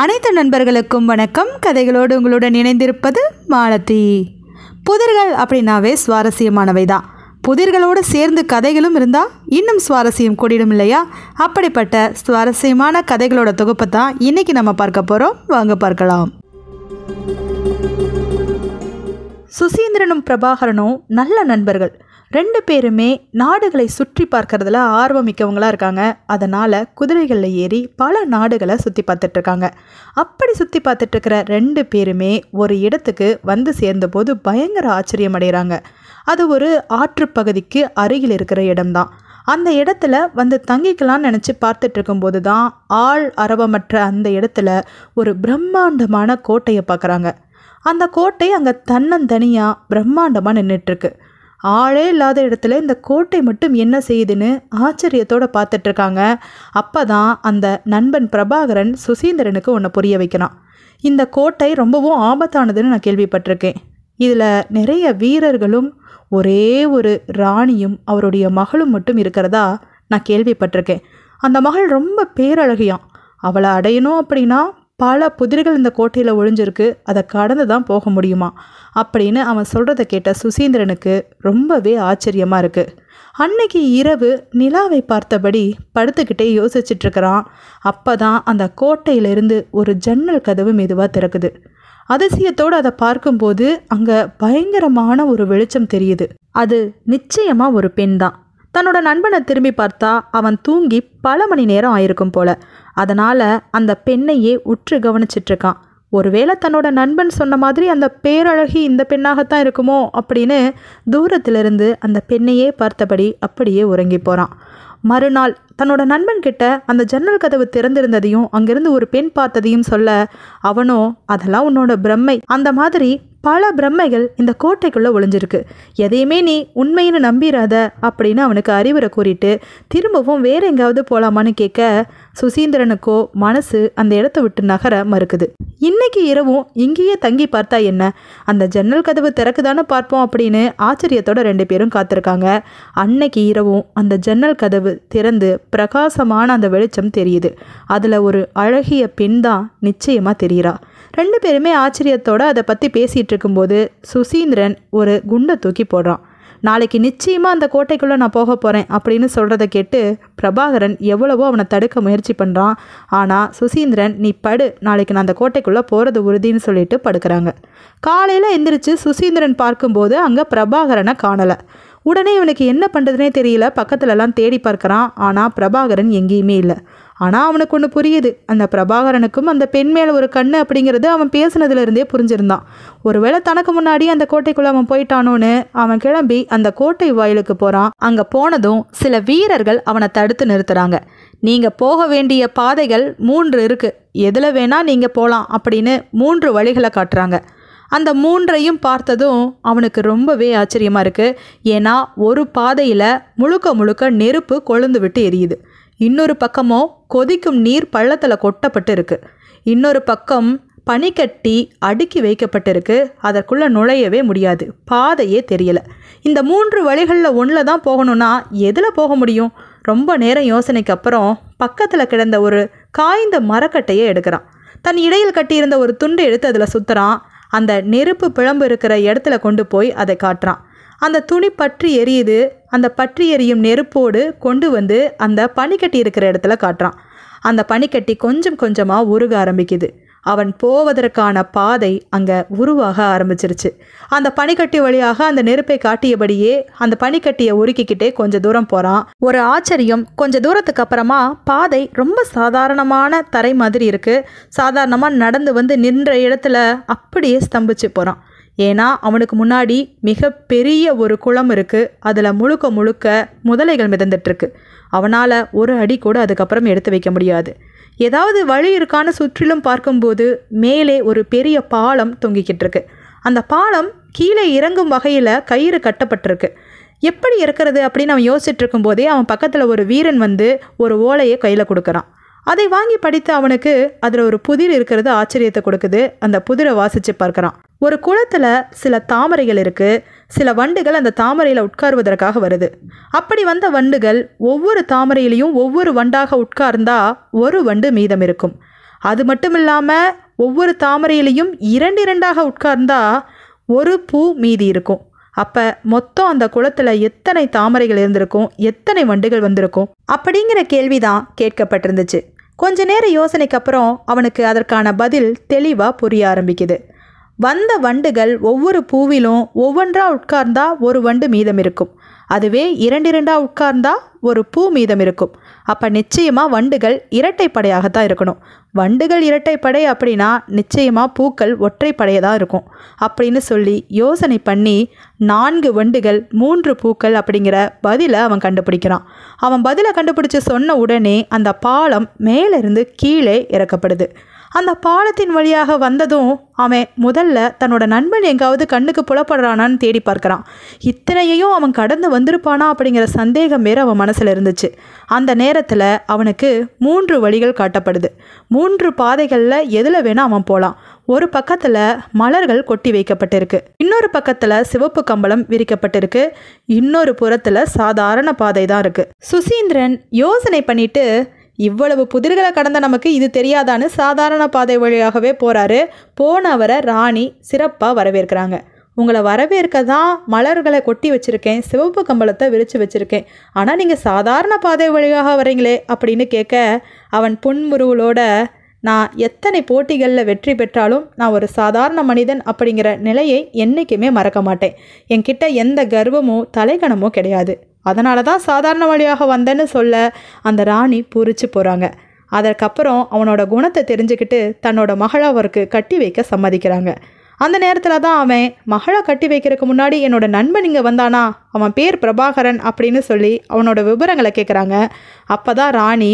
அனைத்து நண்பர்களுக்கும் வணக்கம். கதைகளோடு உங்களுடன் இணைந்திருப்பது மாலதி. புதிர்கள் அப்படின்னாவே சுவாரஸ்யமானவை தான். புதிர்களோடு சேர்ந்து கதைகளும் இருந்தால் இன்னும் சுவாரஸ்யம் கூடிடும் இல்லையா? அப்படிப்பட்ட சுவாரஸ்யமான கதைகளோட தொகுப்பை தான் இன்றைக்கி நம்ம பார்க்க போகிறோம். வாங்க பார்க்கலாம். சுசீந்திரனும் பிரபாகரனும் நல்ல நண்பர்கள். ரெண்டு பேருமே நாடுகளை சுற்றி பார்க்கறதுல ஆர்வமிக்கவங்களாக இருக்காங்க. அதனால் குதிரைகளில் ஏறி பல நாடுகளை சுற்றி பார்த்துட்ருக்காங்க. அப்படி சுற்றி பார்த்துட்ருக்கிற ரெண்டு பேருமே ஒரு இடத்துக்கு வந்து சேர்ந்தபோது பயங்கர ஆச்சரியம் அடைகிறாங்க. அது ஒரு ஆற்றுப்பகுதிக்கு அருகில் இருக்கிற இடம்தான். அந்த இடத்துல வந்து தங்கிக்கலாம்னு நினச்சி பார்த்துட்ருக்கும்போது தான் ஆள் அரவமற்ற அந்த இடத்துல ஒரு பிரம்மாண்டமான கோட்டையை பார்க்குறாங்க. அந்த கோட்டை அங்கே தன்னந்தனியாக பிரம்மாண்டமாக நின்றுட்டுருக்கு. ஆளே இல்லாத இடத்துல இந்த கோட்டை மட்டும் என்ன செய்யுதுன்னு ஆச்சரியத்தோடு பார்த்துட்ருக்காங்க. அப்போ தான் அந்த நண்பன் பிரபாகரன் சுசீந்திரனுக்கு ஒன்று புரிய வைக்கிறான். இந்த கோட்டை ரொம்பவும் ஆபத்தானதுன்னு நான் கேள்விப்பட்டிருக்கேன். இதில் நிறைய வீரர்களும் ஒரே ஒரு ராணியும் அவருடைய மகளும் மட்டும் இருக்கிறதா நான் கேள்விப்பட்டிருக்கேன். அந்த மகள் ரொம்ப பேரழகியாம். அவளை அடையணும் அப்படின்னா பல புதிர்கள் இந்த கோட்டையில் ஒளிஞ்சிருக்கு, அதை கடந்து தான் போக முடியுமா அப்படின்னு அவன் சொல்கிறத கேட்ட சுசீந்திரனுக்கு ரொம்பவே ஆச்சரியமாக இருக்குது. அன்னைக்கு இரவு நிலாவை பார்த்தபடி படுத்துக்கிட்டே யோசிச்சுட்ருக்கிறான். அப்போ தான் அந்த கோட்டையிலிருந்து ஒரு ஜன்னல் கதவு மெதுவாக திறக்குது. அதிசயத்தோடு அதை பார்க்கும்போது அங்கே பயங்கரமான ஒரு வெளிச்சம் தெரியுது. அது நிச்சயமாக ஒரு பெண் தான். தன்னோட நண்பனை திரும்பி பார்த்தா அவன் தூங்கி பல மணி நேரம் ஆயிருக்கும் போல. அதனால் அந்த பெண்ணையே உற்று கவனிச்சிட்ருக்கான். ஒருவேளை தன்னோட நண்பன் சொன்ன மாதிரி அந்த பேரழகி இந்த பெண்ணாகத்தான் இருக்குமோ அப்படின்னு தூரத்திலிருந்து அந்த பெண்ணையே பார்த்தபடி அப்படியே உறங்கி போகிறான். மறுநாள் தன்னோட நண்பன்கிட்ட அந்த ஜன்னல் கதவு திறந்திருந்ததையும் அங்கிருந்து ஒரு பெண் பார்த்ததையும் சொல்ல, அவனோ அதெல்லாம் உன்னோட பிரம்மை, அந்த மாதிரி பல பிரம்மைகள் இந்த கோட்டைக்குள்ளே ஒளிஞ்சிருக்கு, எதையுமே நீ உண்மைன்னு நம்பிராத அப்படின்னு அவனுக்கு அறிவுரை கூறிட்டு திரும்பவும் வேற எங்காவது போகலாமான்னு கேட்க சுசீந்திரனுக்கோ மனசு அந்த இடத்த விட்டு நகர மறுக்குது. இன்னைக்கு இரவும் இங்கேயே தங்கி பார்த்தா என்ன, அந்த ஜன்னல் கதவு திறக்குதானு பார்ப்போம் அப்படின்னு ஆச்சரியத்தோட ரெண்டு பேரும் காத்திருக்காங்க. அன்னைக்கு இரவும் அந்த ஜன்னல் கதவு திறந்து பிரகாசமான அந்த வெளிச்சம் தெரியுது. அதில் ஒரு அழகிய பெண் தான் நிச்சயமாக தெரிகிறா. ரெண்டு பேருமே ஆச்சரியத்தோடு அதை பற்றி பேசிகிட்டு இருக்கும்போது சுசீந்திரன் ஒரு குண்டை தூக்கி போடுறான். நாளைக்கு நிச்சயமாக அந்த கோட்டைக்குள்ளே நான் போக போகிறேன் அப்படின்னு சொல்கிறத கேட்டு பிரபாகரன் எவ்வளவோ அவனை தடுக்க முயற்சி பண்ணுறான். ஆனால் சுசீந்திரன் நீ படு, நாளைக்கு நான் அந்த கோட்டைக்குள்ளே போகிறது உறுதின்னு சொல்லிட்டு படுக்கிறாங்க. காலையில் எந்திரிச்சு சுசீந்திரன் பார்க்கும்போது அங்கே பிரபாகரனை காணலை. உடனே இவனுக்கு என்ன பண்ணுறதுனே தெரியல. பக்கத்துலலாம் தேடி பார்க்குறான். ஆனால் பிரபாகரன் எங்கேயுமே இல்லை. ஆனால் அவனுக்கு ஒன்று புரியுது. அந்த பிரபாகரனுக்கும் அந்த பெண் மேலே ஒரு கண்ணு அப்படிங்கிறது அவன் பேசுனதுலேருந்தே புரிஞ்சிருந்தான். ஒருவேளை தனக்கு முன்னாடி அந்த கோட்டைக்குள்ளே அவன் போயிட்டானோன்னு அவன் கிளம்பி அந்த கோட்டை வாயிலுக்கு போகிறான். அங்கே போனதும் சில வீரர்கள் அவனை தடுத்து நிறுத்துகிறாங்க. நீங்கள் போக வேண்டிய பாதைகள் 3 இருக்குது, எதில் வேணால் நீங்கள் போகலாம் அப்படின்னு 3 வழிகளை காட்டுறாங்க. அந்த 3ஐயும் பார்த்ததும் அவனுக்கு ரொம்பவே ஆச்சரியமாக இருக்குது. ஏன்னா ஒரு பாதையில் முழுக்க முழுக்க நெருப்பு கொழுந்து விட்டு எரியுது. இன்னொரு பக்கமோ கொதிக்கும் நீர் பள்ளத்தில் கொட்டப்பட்டு இருக்கு. இன்னொரு பக்கம் பனிக்கட்டி அடுக்கி வைக்கப்பட்டிருக்கு. அதற்குள்ளே நுழையவே முடியாது, பாதையே தெரியலை. இந்த 3 வழிகளில் ஒன்றில் தான் போகணும்னா எதில் போக முடியும்? ரொம்ப நேரம் யோசனைக்கு அப்புறம் பக்கத்தில் கிடந்த ஒரு காய்ந்த மரக்கட்டையை எடுக்கிறான். தன் இடையில் கட்டியிருந்த ஒரு துண்டை எடுத்து அதில் சுற்றுறான். அந்த நெருப்பு பிழம்பு இருக்கிற இடத்துல கொண்டு போய் அதை காட்டுறான். அந்த துணி பற்றி எரியுது. அந்த பற்றி எரியும் நெருப்போடு கொண்டு வந்து அந்த பனிக்கட்டி இருக்கிற இடத்துல காட்டுறான். அந்த பனிக்கட்டி கொஞ்சம் கொஞ்சமாக உருக ஆரம்பிக்குது. அவன் போவதற்கான பாதை அங்கே உருவாக ஆரம்பிச்சிருச்சு. அந்த பனிக்கட்டி வழியாக அந்த நெருப்பை காட்டியபடியே அந்த பனிக்கட்டியை உருக்கிக்கிட்டே கொஞ்சம் தூரம் போகிறான். ஒரு ஆச்சரியம், கொஞ்சம் தூரத்துக்கு அப்புறமா பாதை ரொம்ப சாதாரணமான தரை மாதிரி இருக்குது. சாதாரணமாக நடந்து வந்து நின்ற இடத்துல அப்படியே ஸ்தம்பிச்சு போகிறான். ஏன்னா அவனுக்கு முன்னாடி மிக பெரிய ஒரு குளம் இருக்குது. அதில் முழுக்க முழுக்க முதலைகள் மிதந்துட்டுருக்கு. அவனால் ஒரு அடி கூட அதுக்கப்புறம் எடுத்து வைக்க முடியாது. ஏதாவது வழி இருக்கான்னு சுற்றிலும் பார்க்கும்போது மேலே ஒரு பெரிய பாலம் தொங்கிக்கிட்டு இருக்கு. அந்த பாலம் கீழே இறங்கும் வகையில் கயிறு கட்டப்பட்டிருக்கு. எப்படி இருக்கிறது அப்படின்னு அவன் யோசிச்சுட்டு இருக்கும்போதே அவன் பக்கத்தில் ஒரு வீரன் வந்து ஒரு ஓலையை கையில் கொடுக்குறான். அதை வாங்கி படித்த அவனுக்கு அதில் ஒரு புதிர் இருக்கிறது ஆச்சரியத்தை கொடுக்குது. அந்த புதிரை வாசித்து பார்க்குறான். ஒரு குளத்தில் சில தாமரைகள் இருக்குது. சில வண்டுகள் அந்த தாமரையில் உட்காருவதற்காக வருது. அப்படி வந்த வண்டுகள் ஒவ்வொரு தாமரையிலையும் ஒவ்வொரு வண்டாக உட்கார்ந்தா ஒரு வண்டு மீதம் இருக்கும். அது மட்டும் இல்லாமல் ஒவ்வொரு தாமரையிலையும் 2 உட்கார்ந்தா ஒரு பூ மீதி இருக்கும். அப்போ மொத்தம் அந்த குளத்தில் எத்தனை தாமரைகள் இருந்திருக்கும், எத்தனை வண்டுகள் வந்திருக்கும் அப்படிங்கிற கேள்விதான் கேட்கப்பட்டிருந்துச்சு. கொஞ்ச நேர யோசனைக்கு அப்புறம் அவனுக்கு அதற்கான பதில் தெளிவாக புரிய ஆரம்பிக்குது. வந்த வண்டுகள் ஒவ்வொரு பூவிலும் ஒவ்வொன்றா உட்கார்ந்தா ஒரு வண்டு மீதம் இருக்கும். அதுவே 2 உட்கார்ந்தா ஒரு பூ மீதம் இருக்கும். அப்போ நிச்சயமாக வண்டுகள் இரட்டைப்படையாகத்தான் இருக்கணும். வண்டுகள் இரட்டைப்படை அப்படின்னா நிச்சயமாக பூக்கள் ஒற்றைப்படையை தான் இருக்கும் அப்படின்னு சொல்லி யோசனை பண்ணி 4 வண்டுகள் 3 பூக்கள் அப்படிங்கிற பதிலை அவன் கண்டுபிடிக்கிறான். அவன் பதிலை கண்டுபிடிச்சு சொன்ன உடனே அந்த பாலம் மேலிருந்து கீழே இறக்கப்படுது. அந்த பாலத்தின் வழியாக வந்ததும் அவன் முதல்ல தன்னோட நண்பன் எங்காவது கண்ணுக்கு புலப்படுறானான்னு தேடி பார்க்குறான். இத்தனையையும் அவன் கடந்து வந்திருப்பானா அப்படிங்கிற சந்தேகம் வேறு அவன் மனசில் இருந்துச்சு. அந்த நேரத்தில் அவனுக்கு 3 வழிகள் காட்டப்படுது. 3 பாதைகளில் எதில் வேணால் அவன் போகலாம். ஒரு பக்கத்தில் மலர்கள் கொட்டி வைக்கப்பட்டிருக்கு, இன்னொரு பக்கத்தில் சிவப்பு கம்பளம் விரிக்கப்பட்டிருக்கு, இன்னொரு புறத்தில் சாதாரண பாதை தான் இருக்குது. சுசீந்திரன் யோசனை பண்ணிட்டு இவ்வளவு புதிர்களை கடந்த நமக்கு இது தெரியாதான்னு சாதாரண பாதை வழியாகவே போகிறாரு. போனவரை ராணி சிறப்பாக வரவேற்கிறாங்க. உங்களை வரவேற்க தான் மலர்களை கொட்டி வச்சுருக்கேன், சிவப்பு கம்பளத்தை விரித்து வச்சுருக்கேன், ஆனால் நீங்கள் சாதாரண பாதை வழியாக வரீங்களே அப்படின்னு கேட்க அவன் புன்முறுவலோட, நான் எத்தனை போட்டிகளில் வெற்றி பெற்றாலும் நான் ஒரு சாதாரண மனிதன் அப்படிங்கிற நிலையை என்றைக்குமே மறக்க மாட்டேன். என்கிட்ட எந்த கர்வமோ தலைகணமோ கிடையாது. அதனால தான் சாதாரண வழியாக வந்தேன்னு சொல்ல அந்த ராணி பூரிச்சு போகிறாங்க. அதற்கப்புறம் அவனோட குணத்தை தெரிஞ்சுக்கிட்டு தன்னோட மகளை அவருக்கு கட்டி வைக்க சம்மதிக்கிறாங்க. அந்த நேரத்தில் தான் அவன் மகளை கட்டி வைக்கிறதுக்கு முன்னாடி என்னோட நண்பன் இங்கே வந்தானா, அவன் பேர் பிரபாகரன் அப்படின்னு சொல்லி அவனோட விவரங்களை கேட்குறாங்க. அப்போ தான் ராணி,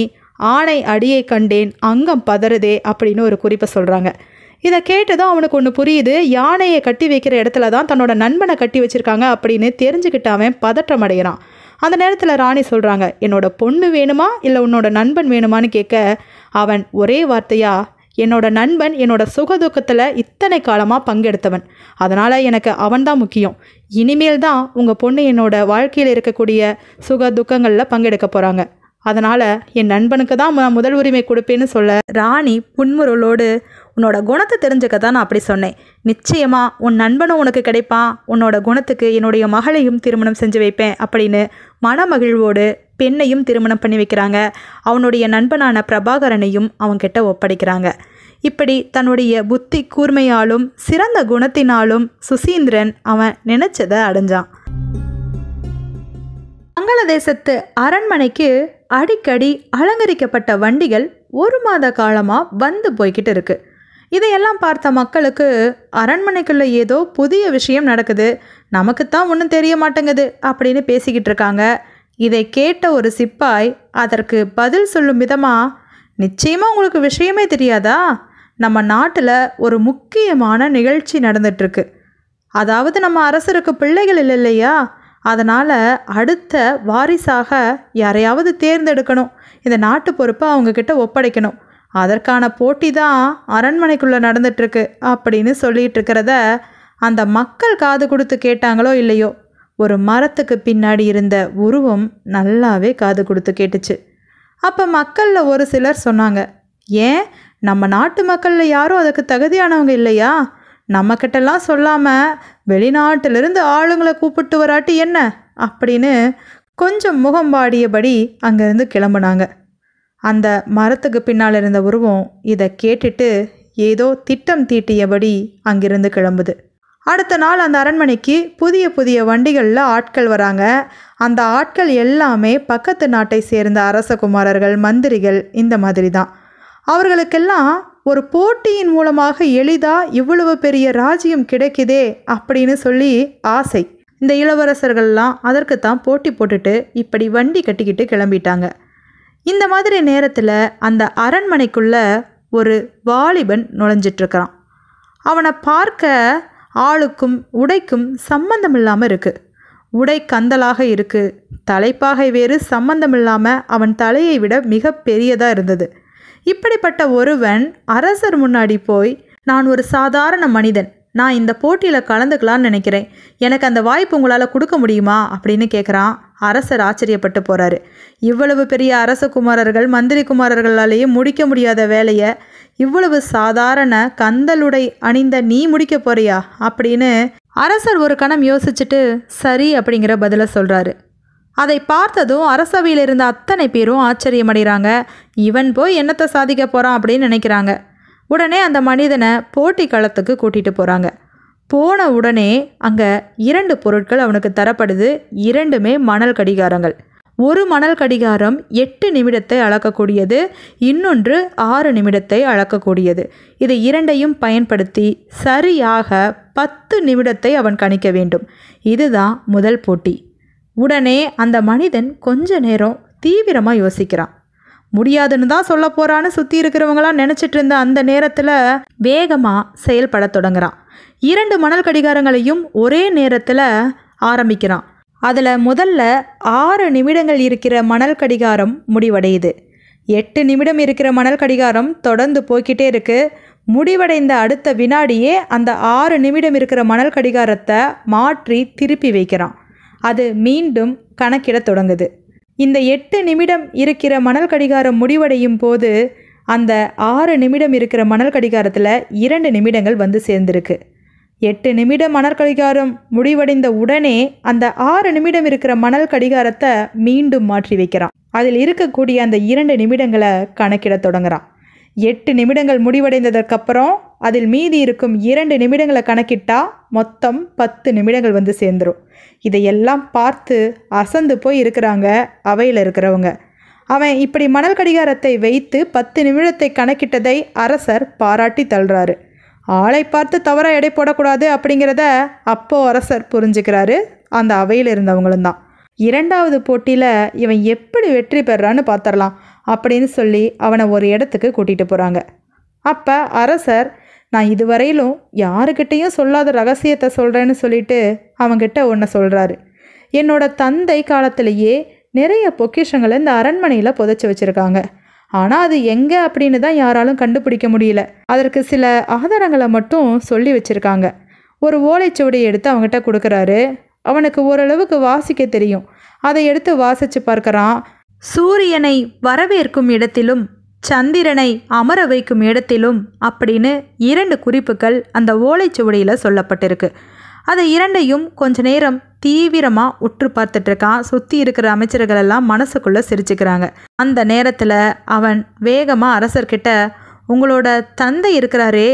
ஆணை அடியை கண்டேன் அங்கம் பதறுதே அப்படின்னு ஒரு குறிப்பை சொல்கிறாங்க. இதை கேட்டுதான் அவனுக்கு ஒன்று புரியுது. யானையை கட்டி வைக்கிற இடத்துல தான் தன்னோட நண்பனை கட்டி வச்சுருக்காங்க அப்படின்னு தெரிஞ்சுக்கிட்டு அவன் பதற்றம் அடைகிறான். அந்த நேரத்தில் ராணி சொல்கிறாங்க, என்னோட பொண்ணு வேணுமா இல்லை உன்னோட நண்பன் வேணுமான்னு கேட்க அவன் ஒரே வார்த்தையாக, என்னோட நண்பன் என்னோட சுகதுக்கத்தில் இத்தனை காலமாக பங்கெடுத்தவன், அதனால் எனக்கு அவன்தான் முக்கியம். இனிமேல் தான் உங்கள் பொண்ணு என்னோட வாழ்க்கையில் இருக்கக்கூடிய சுக துக்கங்களில் பங்கெடுக்க போகிறாங்க. அதனால் என் நண்பனுக்கு தான் நான் முதல் உரிமை கொடுப்பேன்னு சொல்ல ராணி புன்முறுவலோடு, உன்னோட குணத்தை தெரிஞ்சுக்க தான் நான் அப்படி சொன்னேன். நிச்சயமாக உன் நண்பனும் உனக்கு கிடைப்பான். உன்னோட குணத்துக்கு என்னுடைய மகளையும் திருமணம் செஞ்சு வைப்பேன் அப்படின்னு மனமகிழ்வோடு பெண்ணையும் திருமணம் பண்ணி வைக்கிறாங்க. அவனுடைய நண்பனான பிரபாகரனையும் அவன்கிட்ட ஒப்படைக்கிறாங்க. இப்படி தன்னுடைய புத்தி கூர்மையாலும் சிறந்த குணத்தினாலும் சுசீந்திரன் அவன் நினைச்சதை அடைஞ்சான். வங்காளதேசத்து அரண்மனைக்கு அடிக்கடி அலங்கரிக்கப்பட்ட வண்டிகள் 1 மாத காலமாக வந்து போய்கிட்டு இருக்கு. இதையெல்லாம் பார்த்த மக்களுக்கு அரண்மனைக்குள்ளே ஏதோ புதிய விஷயம் நடக்குது, நமக்குத்தான் ஒன்றும் தெரிய மாட்டேங்குது அப்படின்னு பேசிக்கிட்டு இருக்காங்க. இதை கேட்ட ஒரு சிப்பாய் அதற்கு பதில் சொல்லும் விதமாக, நிச்சயமாக உங்களுக்கு விஷயமே தெரியாதா, நம்ம நாட்டில் ஒரு முக்கியமான நிகழ்ச்சி நடந்துட்டுருக்கு. அதாவது நம்ம அரசருக்கு பிள்ளைகள் இல்லையா, அதனால் அடுத்த வாரிசாக யாரையாவது தேர்ந்தெடுக்கணும், இந்த நாட்டு பொறுப்பை அவங்கக்கிட்ட ஒப்படைக்கணும். அதற்கான போட்டி தான் அரண்மனைக்குள்ளே நடந்துட்டுருக்கு அப்படின்னு சொல்லிகிட்டு இருக்கிறத அந்த மக்கள் காது கொடுத்து கேட்டாங்களோ இல்லையோ, ஒரு மரத்துக்கு பின்னாடி இருந்த உருவம் நல்லாவே காது கொடுத்து கேட்டுச்சு. அப்போ மக்களில் ஒரு சிலர் சொன்னாங்க, ஏன் நம்ம நாட்டு மக்களில் யாரும் அதுக்கு தகுதியானவங்க இல்லையா, நம்மக்கிட்டலாம் சொல்லாமல் வெளிநாட்டிலிருந்து ஆளுங்களை கூப்பிட்டு வராட்டி என்ன அப்படின்னு கொஞ்சம் முகம் வாடியபடி அங்கேருந்து கிளம்புனாங்க. அந்த மரத்துக்கு பின்னால் இருந்த உருவம் இதை கேட்டுட்டு ஏதோ திட்டம் தீட்டியபடி அங்கிருந்து கிளம்புது. அடுத்த நாள் அந்த அரண்மனைக்கு புதிய புதிய வண்டிகளில் ஆட்கள் வராங்க. அந்த ஆட்கள் எல்லாமே பக்கத்து நாட்டை சேர்ந்த அரசகுமாரர்கள், மந்திரிகள், இந்த மாதிரி தான். அவர்களுக்கெல்லாம் ஒரு போட்டியின் மூலமாக எளிதாக இவ்வளவு பெரிய ராஜ்யம் கிடைக்குதே அப்படின்னு சொல்லி ஆசை. இந்த இளவரசர்கள்லாம் அதற்குத்தான் போட்டி போட்டுட்டு இப்படி வண்டி கட்டிக்கிட்டு கிளம்பிட்டாங்க. இந்த மாதிரி நேரத்தில் அந்த அரண்மனைக்குள்ளே ஒரு வாலிபன் நுழைஞ்சிட்ருக்கிறான். அவனை பார்க்க ஆளுக்கும் உடைக்கும் சம்பந்தம் இல்லாமல் இருக்குது. உடை கந்தலாக இருக்குது, தலைப்பாகை வேறு சம்பந்தம் இல்லாமல் அவன் தலையை விட மிக பெரியதாக இருந்தது. இப்படிப்பட்ட ஒருவன் அரசர் முன்னாடி போய், நான் ஒரு சாதாரண மனிதன், நான் இந்த போட்டியில் கலந்துக்கலான்னு நினைக்கிறேன், எனக்கு அந்த வாய்ப்பு உங்களால் கொடுக்க முடியுமா அப்படின்னு கேட்குறான். அரசர் ஆச்சரியப்பட்டு போகிறாரு. இவ்வளவு பெரிய அரசகுமாரர்கள், மந்திரி குமாரர்களாலேயே முடிக்க முடியாத வேலையை இவ்வளவு சாதாரண கந்தலுடை அணிந்த நீ முடிக்க போறியா அப்படின்னு அரசர் ஒரு கணம் யோசிச்சுட்டு சரி அப்படிங்கிற பதிலை சொல்கிறாரு. அதை பார்த்ததும் அரசவையில் இருந்த அத்தனை பேரும் ஆச்சரியமடைகிறாங்க. இவன் போய் என்னத்தை சாதிக்க போகிறான் அப்படின்னு நினைக்கிறாங்க. உடனே அந்த மனிதனை போட்டி களத்துக்கு கூட்டிகிட்டு போகிறாங்க. போன உடனே அங்கே 2 பொருட்கள் அவனுக்கு தரப்படுது. 2மே மணல் கடிகாரங்கள். ஒரு மணல் கடிகாரம் 8 நிமிடத்தை அளக்கக்கூடியது, இன்னொன்று 6 நிமிடத்தை அளக்கக்கூடியது. இது 2ஐயும் பயன்படுத்தி சரியாக 10 நிமிடத்தை அவன் கணிக்க வேண்டும். இதுதான் முதல் போட்டி. உடனே அந்த மனிதன் கொஞ்ச நேரம் தீவிரமாக யோசிக்கிறான். முடியாதுன்னு தான் சொல்ல போகிறான்னு சுற்றி இருக்கிறவங்களாம் நினச்சிட்டு இருந்த அந்த நேரத்தில் வேகமாக செயல்பட தொடங்குறான். 2 மணல் கடிகாரங்களையும் ஒரே நேரத்தில் ஆரம்பிக்கிறான். அதில் முதல்ல 6 நிமிடங்கள் இருக்கிற மணல் கடிகாரம் முடிவடையுது. 8 நிமிடம் இருக்கிற மணல் கடிகாரம் தொடர்ந்து போய்கிட்டே இருக்குது. முடிவடைந்த அடுத்த வினாடியே அந்த 6 நிமிடம் இருக்கிற மணல் கடிகாரத்தை மாற்றி திருப்பி வைக்கிறான். அது மீண்டும் கணக்கிட தொடங்குது. இந்த 8 நிமிடம் இருக்கிற மணல் கடிகாரம் முடிவடையும் போது அந்த 6 நிமிடம் இருக்கிற மணல் கடிகாரத்தில் 2 நிமிடங்கள் வந்து சேர்ந்துருக்கு. 8 நிமிடம் மணல் கடிகாரம் முடிவடைந்த உடனே அந்த 6 நிமிடம் இருக்கிற மணல் கடிகாரத்தை மீண்டும் மாற்றி வைக்கிறான். அதில் இருக்கக்கூடிய அந்த 2 நிமிடங்களை கணக்கிட தொடங்குறான். 8 நிமிடங்கள் முடிவடைந்ததற்கப்புறம் அதில் மீதி இருக்கும் 2 நிமிடங்களை கணக்கிட்டா மொத்தம் 10 நிமிடங்கள் வந்து சேர்ந்துடும். இதையெல்லாம் பார்த்து அசந்து போய் இருக்கிறாங்க அவையில் இருக்கிறவங்க. அவன் இப்படி மணல் கடிகாரத்தை வைத்து 10 நிமிடத்தை கணக்கிட்டதை அரசர் பாராட்டி தள்ளுறாரு. ஆளை பார்த்து தவறாக எடை போடக்கூடாது அப்படிங்கிறத அப்போ அரசர் புரிஞ்சுக்கிறாரு. அந்த அவையில் இருந்தவங்களும் தான். 2வது போட்டியில் இவன் எப்படி வெற்றி பெறான்னு பார்த்துடலாம் அப்படின்னு சொல்லி அவனை ஒரு இடத்துக்கு கூட்டிகிட்டு போகிறாங்க. அப்போ அரசர், நான் இதுவரையிலும் யாருக்கிட்டேயும் சொல்லாத ரகசியத்தை சொல்கிறேன்னு சொல்லிட்டு அவங்கிட்ட ஒன்று சொல்கிறாரு. என்னோட தந்தை காலத்திலேயே நிறைய பொக்கிஷங்களை இந்த அரண்மனையில் புதைச்சி வச்சுருக்காங்க. ஆனால் அது எங்கே அப்படின்னு தான் யாராலும் கண்டுபிடிக்க முடியல. அதற்கு சில ஆதாரங்களை மட்டும் சொல்லி வச்சுருக்காங்க. ஒரு ஓலைச்சுவடியை எடுத்து அவங்ககிட்ட கொடுக்குறாரு. அவனுக்கு ஓரளவுக்கு வாசிக்க தெரியும். அதை எடுத்து வாசித்து பார்க்குறான். சூரியனை வரவேற்கும் இடத்திலும் சந்திரனை அமர வைக்கும் இடத்திலும் அப்படின்னு 2 குறிப்புகள் அந்த ஓலைச்சுவடியில் சொல்லப்பட்டிருக்கு. அதை 2ஐயும் கொஞ்ச நேரம் தீவிரமாக உற்று பார்த்துட்ருக்கான். சுற்றி இருக்கிற அமைச்சர்கள் எல்லாம் மனசுக்குள்ளே சிரிச்சுக்கிறாங்க. அந்த நேரத்தில் அவன் வேகமாக அரசர்கிட்ட, உங்களோட தந்தை இருக்கிறாரே,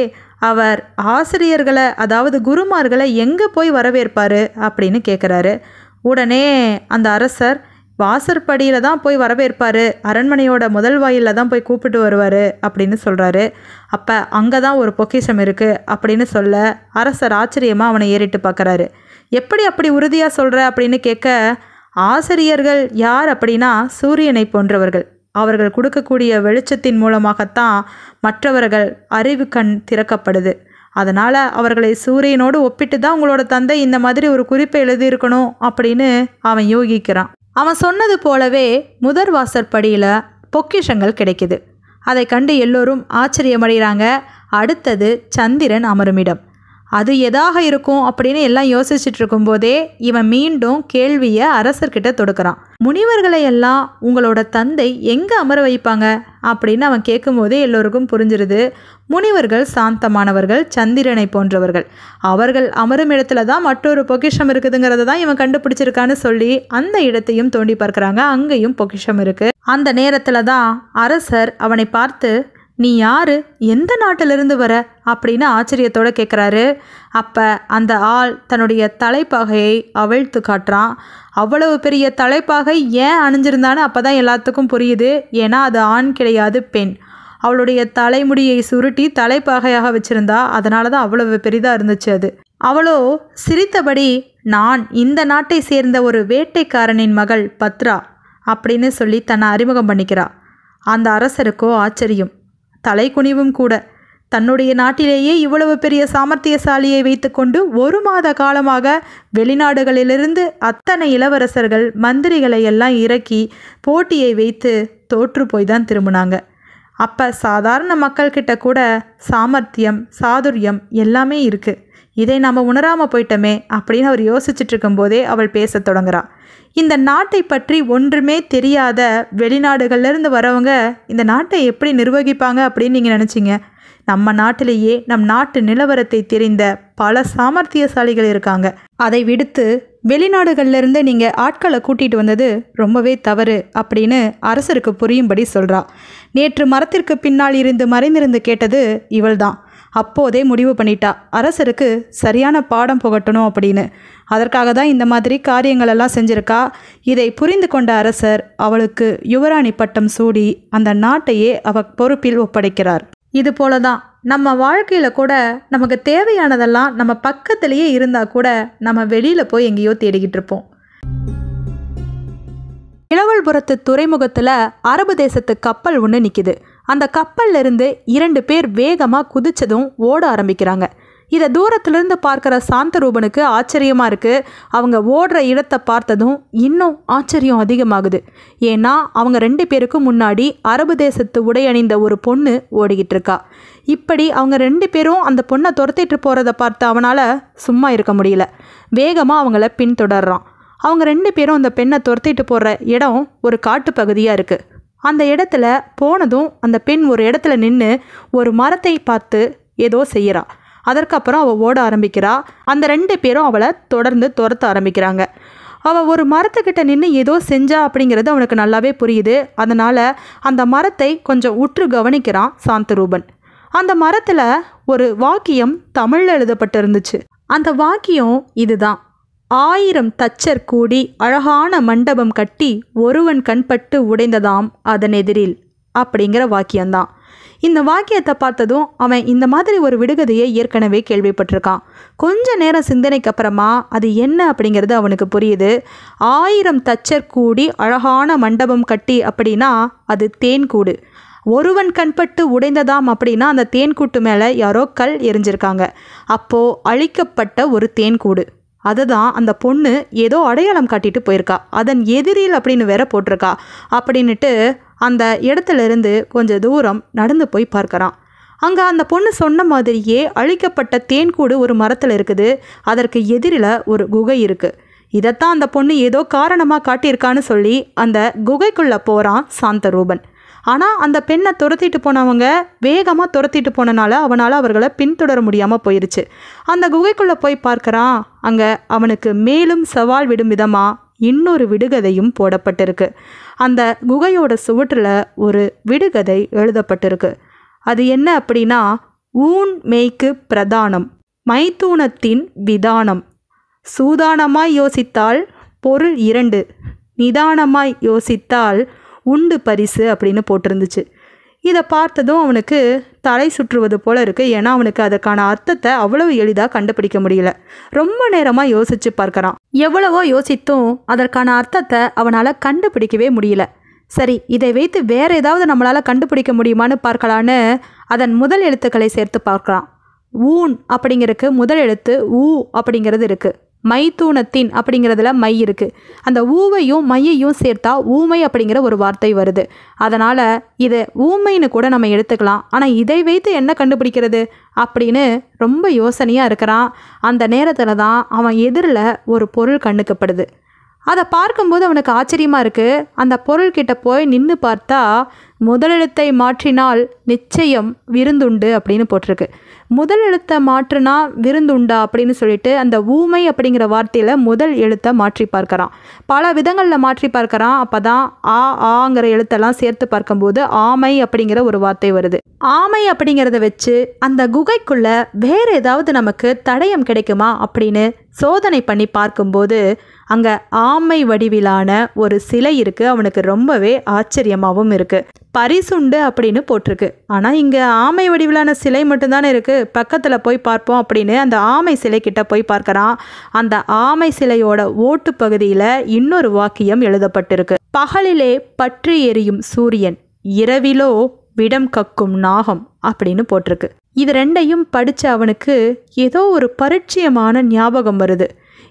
அவர் ஆசிரியர்களை அதாவது குருமார்களை எங்கே போய் வரவேற்பார் அப்படின்னு கேட்குறாரு. உடனே அந்த அரசர், வாசற்படியில் தான் போய் வரவேற்பார், அரண்மனையோட முதல் வாயிலில் தான் போய் கூப்பிட்டு வருவார் அப்படின்னு சொல்கிறாரு. அப்போ அங்கே தான் ஒரு பொக்கிஷம் இருக்குது அப்படின்னு சொல்ல அரசர் ஆச்சரியமாக அவனை ஏறிட்டு பார்க்குறாரு. எப்படி அப்படி உறுதியாக சொல்கிற அப்படின்னு கேட்க, ஆசிரியர்கள் யார் அப்படின்னா சூரியனை போன்றவர்கள். அவர்கள் கொடுக்கக்கூடிய வெளிச்சத்தின் மூலமாகத்தான் மற்றவர்கள் அறிவு கண் திறக்கப்படுது. அதனால் அவர்களை சூரியனோடு ஒப்பிட்டு தான் உங்களோட தந்தை இந்த மாதிரி ஒரு குறிப்பை எழுதியிருக்கணும் அப்படின்னு அவன் யோகிக்கிறான். அவன் சொன்னது போலவே முதல் வாசற்படியில் பொக்கிஷங்கள் கிடைக்குது. அதை கண்டு எல்லோரும் ஆச்சரியமடைகிறாங்க. அடுத்தது சந்திரன் அமருமிடம். அது எதாக இருக்கும் அப்படின்னு எல்லாம் யோசிச்சுட்டு இருக்கும்போதே இவன் மீண்டும் கேள்வியை அரசர்கிட்ட தொடுக்கிறான். முனிவர்களை எல்லாம் உங்களோட தந்தை எங்கே அமர வைப்பாங்க அப்படின்னு அவன் கேட்கும்போதே எல்லோருக்கும் புரிஞ்சிருது. முனிவர்கள் சாந்தமானவர்கள், சந்திரனை போன்றவர்கள். அவர்கள் அமரும் இடத்துல தான் மற்றொரு பொக்கிஷம் இருக்குதுங்கிறத தான் இவன் கண்டுபிடிச்சிருக்கான்னு சொல்லி அந்த இடத்தையும் தோண்டி பார்க்குறாங்க. அங்கேயும் பொக்கிஷம் இருக்குது. அந்த நேரத்தில் தான் அரசர் அவனை பார்த்து, நீ யாரு, எந்த நாட்டிலிருந்து வர அப்படின்னு ஆச்சரியத்தோடு கேட்குறாரு. அப்போ அந்த ஆள் தன்னுடைய தலைப்பாகையை அவிழ்த்து காட்டுறான். அவ்வளவு பெரிய தலைப்பாகை ஏன் அணிஞ்சிருந்தான்னு அப்போ தான் எல்லாத்துக்கும் புரியுது. ஏன்னா அது ஆண் கிடையாது, பெண். அவளுடைய தலைமுடியை சுருட்டி தலைப்பாகையாக வச்சுருந்தா. அதனால தான் அவ்வளவு பெரிதாக இருந்துச்சு அது. அவளோ சிரித்தபடி, நான் இந்த நாட்டை சேர்ந்த ஒரு வேட்டைக்காரனின் மகள் பத்ரா அப்படின்னு சொல்லி தன்னை அறிமுகம் பண்ணிக்கிறா. அந்த அரசருக்கோ ஆச்சரியம், தலை குனிவும் கூட. தன்னுடைய நாட்டிலேயே இவ்வளவு பெரிய சாமர்த்தியசாலியை வைத்துக்கொண்டு 1 மாத காலமாக வெளிநாடுகளிலிருந்து அத்தனை இளவரசர்கள் மந்திரிகளை எல்லாம் இறக்கி போட்டியை வைத்து தோற்று போய் தான் திரும்பினாங்க. அப்போ சாதாரண மக்கள்கிட்ட கூட சாமர்த்தியம், சாதுரியம் எல்லாமே இருக்குது. இதை நம்ம உணராமல் போயிட்டோமே அப்படின்னு அவர் யோசிச்சுட்டு இருக்கும்போதே அவள் பேச தொடங்குறா. இந்த நாட்டை பற்றி ஒன்றுமே தெரியாத வெளிநாடுகள்லேருந்து வரவங்க இந்த நாட்டை எப்படி நிர்வகிப்பாங்க அப்படின்னு நீங்கள் நினச்சிங்க? நம்ம நாட்டிலேயே நம் நாட்டு நிலவரத்தை தெரிந்த பல சாமர்த்தியசாலிகள் இருக்காங்க. அதை விடுத்து வெளிநாடுகள்லேருந்து நீங்கள் ஆட்களை கூட்டிகிட்டு வந்தது ரொம்பவே தவறு அப்படின்னு அரசருக்கு புரியும்படி சொல்கிறா. நேற்று மரத்திற்கு பின்னால் இருந்து மறைந்திருந்து கேட்டது இவள்தான். அப்போதே முடிவு பண்ணிட்டா அரசருக்கு சரியான பாடம் புகட்டணும் அப்படின்னு. அதற்காக தான் இந்த மாதிரி காரியங்களெல்லாம் செஞ்சுருக்கா. இதை புரிந்து கொண்ட அரசர் அவளுக்கு யுவராணி பட்டம் சூடி அந்த நாட்டையே அவ பொறுப்பில் ஒப்படைக்கிறார். இது போல தான் நம்ம வாழ்க்கையில் கூட நமக்கு தேவையானதெல்லாம் நம்ம பக்கத்திலேயே இருந்தால் கூட நம்ம வெளியில் போய் எங்கேயோ தேடிக்கிட்டு இருப்போம். இளவல்புரத்து துறைமுகத்தில் அரபு தேசத்து கப்பல் ஒன்று நிற்கிது. அந்த கப்பல்ல இருந்து 2 பேர் வேகமாக குதிச்சதும் ஓட ஆரம்பிக்கிறாங்க. இதை தூரத்திலிருந்து பார்க்குற சாந்தரூபனுக்கு ஆச்சரியமாக இருக்குது. அவங்க ஓடுற இடத்தை பார்த்ததும் இன்னும் ஆச்சரியம் அதிகமாகுது. ஏன்னா அவங்க 2 பேருக்கும் முன்னாடி அரபு தேசத்து உடை அணிந்த ஒரு பொண்ணு ஓடிக்கிட்டு இருக்கா. இப்படி அவங்க 2 பேரும் அந்த பொண்ணை துரத்திட்டு போகிறத பார்த்து அவனால் சும்மா இருக்க முடியல. வேகமாக அவங்கள பின்தொடர்றான். அவங்க 2 பேரும் அந்த பெண்ணை துரத்திட்டு போகிற இடம் ஒரு காட்டு பகுதியாக இருக்குது. அந்த இடத்துல போனதும் அந்த பெண் ஒரு இடத்துல நின்று ஒரு மரத்தை பார்த்து ஏதோ செய்கிறா. அதற்கப்புறம் அவள் ஓட ஆரம்பிக்கிறா. அந்த 2 பேரும் அவளை தொடர்ந்து துரத்த ஆரம்பிக்கிறாங்க. அவள் ஒரு மரத்துக்கிட்ட நின்று ஏதோ செஞ்சா அப்படிங்கிறது அவனுக்கு நல்லாவே புரியுது. அதனால் அந்த மரத்தை கொஞ்சம் உற்று கவனிக்கிறான் சாந்தரூபன். அந்த மரத்தில் ஒரு வாக்கியம் தமிழில் எழுதப்பட்டு இருந்துச்சு. அந்த வாக்கியம் இதுதான்: 1000 தச்சர் கூடி அழகான மண்டபம் கட்டி ஒருவன் கண்பட்டு உடைந்ததாம் அதன் எதிரில் அப்படிங்கிற வாக்கியம்தான். இந்த வாக்கியத்தை பார்த்ததும் அவன் இந்த மாதிரி ஒரு விடுகதையை ஏற்கனவே கேள்விப்பட்டிருக்கான். கொஞ்ச நேரம் சிந்தனைக்கு அப்புறமா அது என்ன அப்படிங்கிறது அவனுக்கு புரியுது. 1000 தச்சர் கூடி அழகான மண்டபம் கட்டி அப்படின்னா அது தேன்கூடு. ஒருவன் கண்பட்டு உடைந்ததாம் அப்படின்னா அந்த தேன்கூட்டு மேலே யாரோ கல் எரிஞ்சிருக்காங்க. அப்போது அழிக்கப்பட்ட ஒரு தேன்கூடு. அதுதான் அந்த பொண்ணு ஏதோ அடையாளம் காட்டிட்டு போயிருக்கா. அதன் எதிரில் அப்படின்னு வேற போட்டிருக்கா. அப்படின்ட்டு அந்த இடத்துல இருந்து கொஞ்சம் தூரம் நடந்து போய் பார்க்குறான். அங்கே அந்த பொண்ணு சொன்ன மாதிரியே அழிக்கப்பட்ட தேன்கூடு ஒரு மரத்தில் இருக்குது. அதற்கு எதிரில் ஒரு குகை இருக்குது. இதைத்தான் அந்த பொண்ணு ஏதோ காரணமாக காட்டியிருக்கான்னு சொல்லி அந்த குகைக்குள்ளே போகிறான் சாந்தரூபன். ஆனால் அந்த பெண்ணை துரத்திட்டு போனவங்க வேகமாக துரத்திட்டு போனனால அவனால் அவர்களை பின்தொடர முடியாமல் போயிடுச்சு. அந்த குகைக்குள்ளே போய் பார்க்குறான். அங்கே அவனுக்கு மேலும் சவால் விடும் விதமாக இன்னொரு விடுகதையும் போடப்பட்டிருக்கு. அந்த குகையோட சுவற்றில் ஒரு விடுகதை எழுதப்பட்டிருக்கு. அது என்ன அப்படின்னா: ஊன் மேய்க்கு பிரதானம், மைத்தூனத்தின் விதானம், சூதானமாய் யோசித்தால் பொருள் 2, நிதானமாய் யோசித்தால் உண்டு பரிசு அப்படின்னு போட்டிருந்துச்சு. இதை பார்த்ததும் அவனுக்கு தலை சுற்றுவது போல இருக்குது. ஏன்னா அவனுக்கு அதற்கான அர்த்தத்தை அவ்வளவு எளிதாக கண்டுபிடிக்க முடியல. ரொம்ப நேரமாக யோசித்து பார்க்குறான். எவ்வளவோ யோசித்தும் அதற்கான அர்த்தத்தை அவனால் கண்டுபிடிக்கவே முடியல. சரி, இதை வைத்து வேறு ஏதாவது நம்மளால் கண்டுபிடிக்க முடியுமான்னு பார்க்கலான்னு அதன் முதல் எழுத்துக்களை சேர்த்து பார்க்கலாம். ஊன் அப்படிங்கிறதுக்கு முதல் எழுத்து ஊ அப்படிங்கிறது இருக்குது. மைத்தூனத்தின் அப்படிங்கிறதுல மை இருக்குது. அந்த ஊவையும் மையையும் சேர்த்தா ஊமை அப்படிங்கிற ஒரு வார்த்தை வருது. அதனால் இதை ஊமைன்னு கூட நம்ம எடுத்துக்கலாம். ஆனால் இதை வைத்து என்ன கண்டுபிடிக்கிறது அப்படின்னு ரொம்ப யோசனையாக இருக்கிறான். அந்த நேரத்தில் தான் அவன் எதிரில் ஒரு பொருள் கண்ணுக்குப்படுது. அதை பார்க்கும்போது அவனுக்கு ஆச்சரியமாக இருக்குது. அந்த பொருள்கிட்ட போய் நின்று பார்த்தா முதலெழுத்தை மாற்றினால் நிச்சயம் விருந்துண்டு அப்படின்னு போட்டிருக்கு. முதல் எழுத்தை மாற்றினா விருந்துண்டா அப்படின்னு சொல்லிட்டு அந்த ஊமை அப்படிங்கிற வார்த்தையில் முதல் எழுத்தை மாற்றி பார்க்குறான். பல விதங்களில் மாற்றி பார்க்குறான். அப்போ தான் ஆங்கிற எழுத்தெல்லாம் சேர்த்து பார்க்கும்போது ஆமை அப்படிங்கிற ஒரு வார்த்தை வருது. ஆமை அப்படிங்கிறத வச்சு அந்த குகைக்குள்ளே வேறு ஏதாவது நமக்கு தடயம் கிடைக்குமா அப்படின்னு சோதனை பண்ணி பார்க்கும்போது அங்கே ஆமை வடிவிலான ஒரு சிலை இருக்குது. அவனுக்கு ரொம்பவே ஆச்சரியமாகவும் இருக்குது. பரிசுண்டு அப்படின்னு போட்டிருக்கு. ஆனால் இங்கே ஆமை வடிவிலான சிலை மட்டும்தானே இருக்குது. பக்கத்தில் போய் பார்ப்போம் அப்படின்னு அந்த ஆமை சிலை கிட்ட போய் பார்க்குறான். அந்த ஆமை சிலையோட ஓட்டு பகுதியில் இன்னொரு வாக்கியம் எழுதப்பட்டிருக்கு. பகலிலே பற்றி எரியும் சூரியன், இரவிலோ விடம் கக்கும் நாகம் அப்படின்னு போட்டிருக்கு. இது ரெண்டையும் படித்த அவனுக்கு ஏதோ ஒரு பரிச்சயமான ஞாபகம் வருது.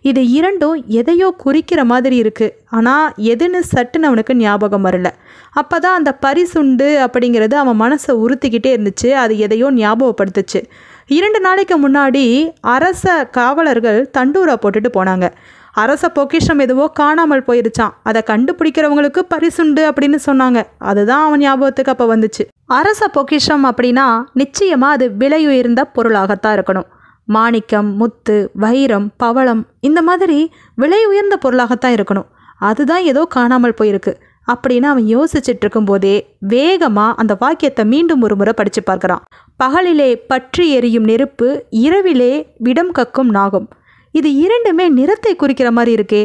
இது இரண்டும் எதையோ குறிக்கிற மாதிரி இருக்குது. ஆனால் எதுன்னு சட்டுன்னு அவனுக்கு ஞாபகம் வரல. அப்போ தான் அந்த பரிசுண்டு அப்படிங்கிறது அவன் மனசை உறுத்திக்கிட்டே இருந்துச்சு. அது எதையோ ஞாபகப்படுத்துச்சு. 2 நாளைக்கு முன்னாடி அரச காவலர்கள் தண்டூரா போட்டுட்டு போனாங்க. அரச பொக்கிஷம் எதுவோ காணாமல் போயிருச்சான், அதை கண்டுபிடிக்கிறவங்களுக்கு பரிசுண்டு அப்படின்னு சொன்னாங்க. அதுதான் அவன் ஞாபகத்துக்கு அப்போ வந்துச்சு. அரச பொக்கிஷம் அப்படின்னா நிச்சயமாக அது விலையுயர்ந்த பொருளாகத்தான் இருக்கணும். மாணிக்கம், முத்து, வைரம், பவளம் இந்த மாதிரி விலை உயர்ந்த பொருளாகத்தான் இருக்கணும். அதுதான் ஏதோ காணாமல் போயிருக்கு அப்படின்னு அவன் யோசிச்சுட்டு இருக்கும்போதே வேகமாக அந்த வாக்கியத்தை மீண்டும் ஒரு முறை படித்து பார்க்குறான். பகலிலே பற்றி எரியும் நெருப்பு, இரவிலே விடம் கக்கும் நாகம். இது இரண்டுமே நிறத்தை குறிக்கிற மாதிரி இருக்கே.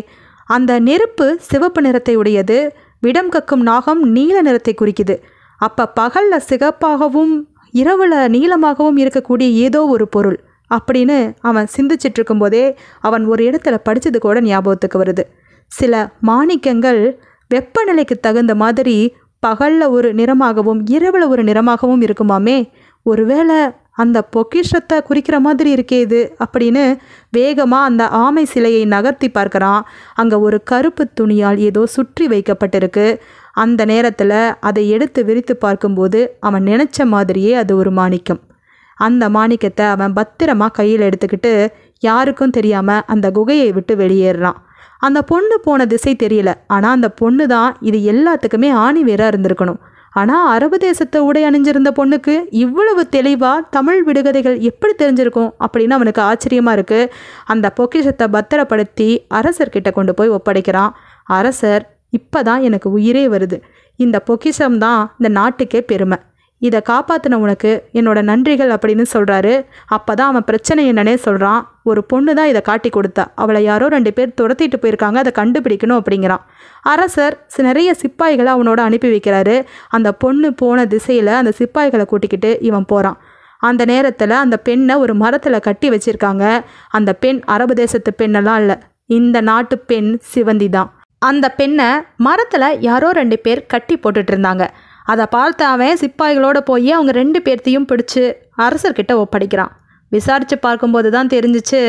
அந்த நெருப்பு சிவப்பு நிறத்தை உடையது, விடம் கக்கும் நாகம் நீல நிறத்தை குறிக்குது. அப்போ பகலில் சிகப்பாகவும் இரவில் நீளமாகவும் இருக்கக்கூடிய ஏதோ ஒரு பொருள் அப்படின்னு அவன் சிந்திச்சிட்டு இருக்கும்போதே அவன் ஒரு இடத்துல படித்தது கூட ஞாபகத்துக்கு வருது. சில மாணிக்கங்கள் வெப்பநிலைக்கு தகுந்த மாதிரி பகலில் ஒரு நிறமாகவும் இரவில் ஒரு நிறமாகவும் இருக்குமாமே. ஒருவேளை அந்த பொக்கிஷத்தை குறிக்கிற மாதிரி இருக்கே இது அப்படின்னு வேகமாக அந்த ஆமை சிலையை நகர்த்தி பார்க்குறான். அங்கே ஒரு கருப்பு துணியால் ஏதோ சுற்றி வைக்கப்பட்டிருக்கு. அந்த நேரத்தில் அதை எடுத்து விரித்து பார்க்கும்போது அவன் நினச்ச மாதிரியே அது ஒரு மாணிக்கம். அந்த மாணிக்கத்தை அவன் பத்திரமாக கையில் எடுத்துக்கிட்டு யாருக்கும் தெரியாமல் அந்த குகையை விட்டு வெளியேறான். அந்த பொண்ணு போன திசை தெரியல. ஆனால் அந்த பொண்ணு தான் இது எல்லாத்துக்குமே ஆணி வேறாக இருந்திருக்கணும். ஆனால் அரபு தேசத்தை உடை அணிஞ்சிருந்த பொண்ணுக்கு இவ்வளவு தெளிவாக தமிழ் விடுகதைகள் எப்படி தெரிஞ்சிருக்கும் அப்படின்னு அவனுக்கு ஆச்சரியமாக இருக்குது. அந்த பொக்கிஷத்தை பத்திரப்படுத்தி அரசர்கிட்ட கொண்டு போய் ஒப்படைக்கிறான். அரசர், இப்போ தான் எனக்கு உயிரே வருது. இந்த பொக்கிஷம்தான் இந்த நாட்டுக்கே பெருமை. இதை காப்பாற்றின உனக்கு என்னோட நன்றிகள் அப்படின்னு சொல்கிறாரு. அப்போ தான் அவன் பிரச்சனை என்னன்னே சொல்கிறான். ஒரு பொண்ணு தான் இதை காட்டி கொடுத்தா, அவளை யாரோ 2 பேர் துரத்திட்டு போயிருக்காங்க, அதை கண்டுபிடிக்கணும் அப்படிங்கிறான். அரசர் நிறைய சிப்பாய்களை அவனோட அனுப்பி வைக்கிறாரு. அந்த பொண்ணு போன திசையில் அந்த சிப்பாய்களை கூட்டிக்கிட்டு இவன் போகிறான். அந்த நேரத்தில் அந்த பெண்ணை ஒரு மரத்தில் கட்டி வச்சுருக்காங்க. அந்த பெண் அரபு தேசத்து பெண்ணெல்லாம் இல்லை, இந்த நாட்டு பெண் சிவந்தி தான். அந்த பெண்ணை மரத்தில் யாரோ 2 பேர் கட்டி போட்டுட்டு இருந்தாங்க. அதை பார்த்து அவன் சிப்பாய்களோடு போய் அவங்க 2 பேர்த்தையும் பிடிச்சி அரசர்கிட்ட ஒப்படைக்கிறான். விசாரித்து பார்க்கும்போது தான் தெரிஞ்சிச்சு